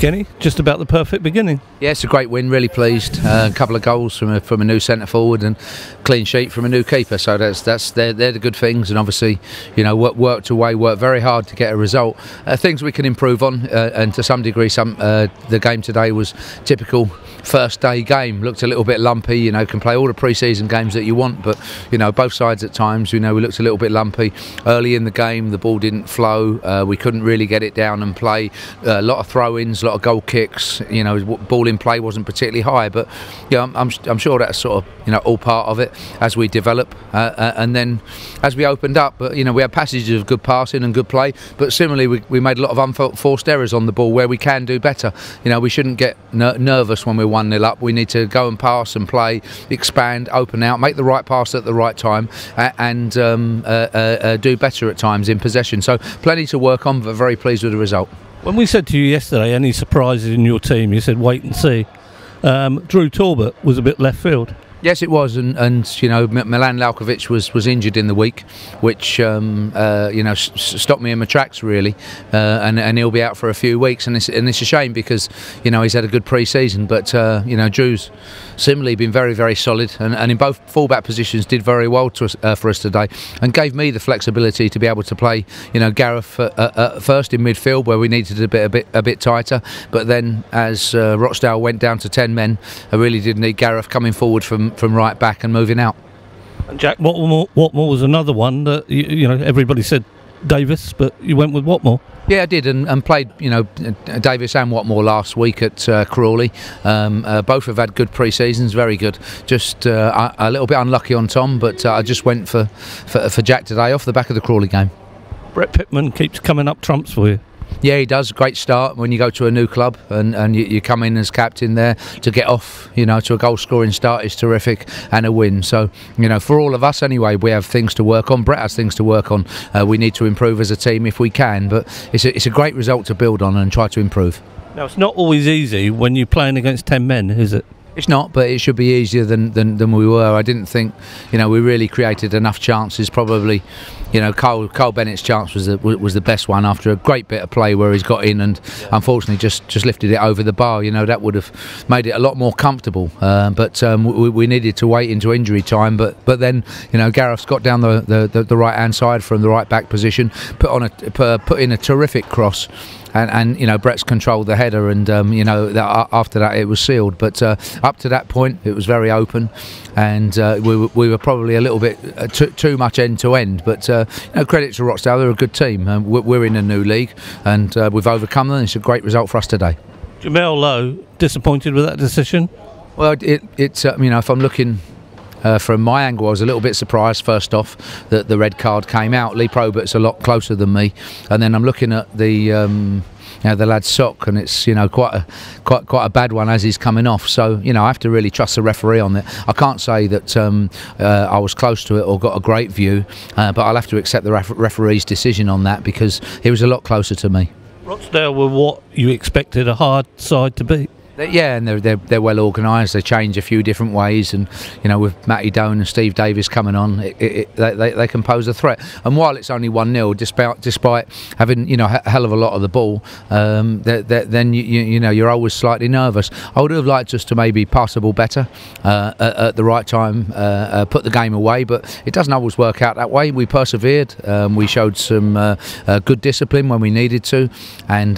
Kenny, just about the perfect beginning. Yeah, it's a great win, really pleased. A couple of goals from a new centre forward and clean sheet from a new keeper, so they're the good things, and obviously, you know, worked very hard to get a result. Things we can improve on, and to some degree the game today was typical first day game. Looked a little bit lumpy, you know, can play all the pre-season games that you want, but you know, both sides at times, you know, we looked a little bit lumpy. Early in the game the ball didn't flow, we couldn't really get it down and play. A lot of throw-ins, a lot of goal kicks, you know, ball in play wasn't particularly high, but yeah, I'm sure that's sort of, you know, all part of it as we develop, and then as we opened up, you know, we had passages of good passing and good play, but similarly we made a lot of unforced errors on the ball where we can do better. You know, we shouldn't get nervous when we're 1-0 up. We need to go and pass and play, expand, open out, make the right pass at the right time, and do better at times in possession. So plenty to work on, but very pleased with the result. When we said to you yesterday, any surprises in your team, you said wait and see. Drew Talbot was a bit left field. Yes, it was, and you know, Milan Lalkovic was injured in the week, which you know, stopped me in my tracks really, and he'll be out for a few weeks, and it's a shame because, you know, he's had a good pre-season, but you know, Drew's similarly been very solid, and in both fullback positions did very well for us today, and gave me the flexibility to be able to play, you know, Gareth first in midfield where we needed a bit tighter, but then as Rochdale went down to 10 men, I really did need Gareth coming forward from right back and moving out. And Jack, Watmore was another one that you know, everybody said Davis, but you went with Watmore. Yeah, I did, and played, you know, Davis and Watmore last week at Crawley. Both have had good pre-seasons, very good. Just a little bit unlucky on Tom, but I just went for Jack today off the back of the Crawley game. Brett Pitman keeps coming up trumps for you. Yeah, he does. Great start when you go to a new club and you come in as captain there. To get off, you know, to a goal scoring start is terrific, and a win. So, you know, for all of us anyway, we have things to work on. Brett has things to work on. We need to improve as a team if we can, but it's a great result to build on and try to improve. Now, it's not always easy when you're playing against 10 men, is it? It's not, but it should be easier than we were. I didn't think, you know, we really created enough chances. Probably, you know, Cole Bennett's chance was the best one after a great bit of play where he's got in and unfortunately just lifted it over the bar. You know, that would have made it a lot more comfortable. But we needed to wait into injury time. But then, you know, Gareth's got down the right hand side from the right back position, put in a terrific cross. And you know, Brett's controlled the header, and you know, after that it was sealed. But up to that point, it was very open, and we were probably a little bit too much end to end. But you know, credit to Rochdale, they're a good team. We're in a new league, and we've overcome them. It's a great result for us today. Jamel Lowe, disappointed with that decision? Well, it's you know, if I'm looking. From my angle, I was a little bit surprised first off that the red card came out. Lee Probert's a lot closer than me, and then I'm looking at the you know, the lad's sock, and it's, you know, quite a bad one as he's coming off. So, you know, I have to really trust the referee on that. I can't say that I was close to it or got a great view, but I'll have to accept the referee's decision on that because he was a lot closer to me. Rochdale were what you expected a hard side to beat. Yeah, and they're well organised. They change a few different ways, and you know, with Matty Doan and Steve Davis coming on, they can pose a threat. And while it's only 1-0, despite having, you know, a hell of a lot of the ball, then you know, you're always slightly nervous. I would have liked us to maybe pass the ball better at the right time, put the game away, but it doesn't always work out that way. We persevered. We showed some good discipline when we needed to, and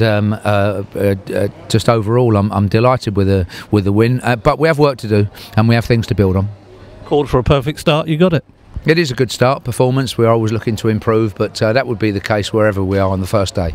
just overall, I'm delighted with the win, but we have work to do and we have things to build on. Called for a perfect start, you got it. It is a good start performance. We're always looking to improve, but that would be the case wherever we are on the first day.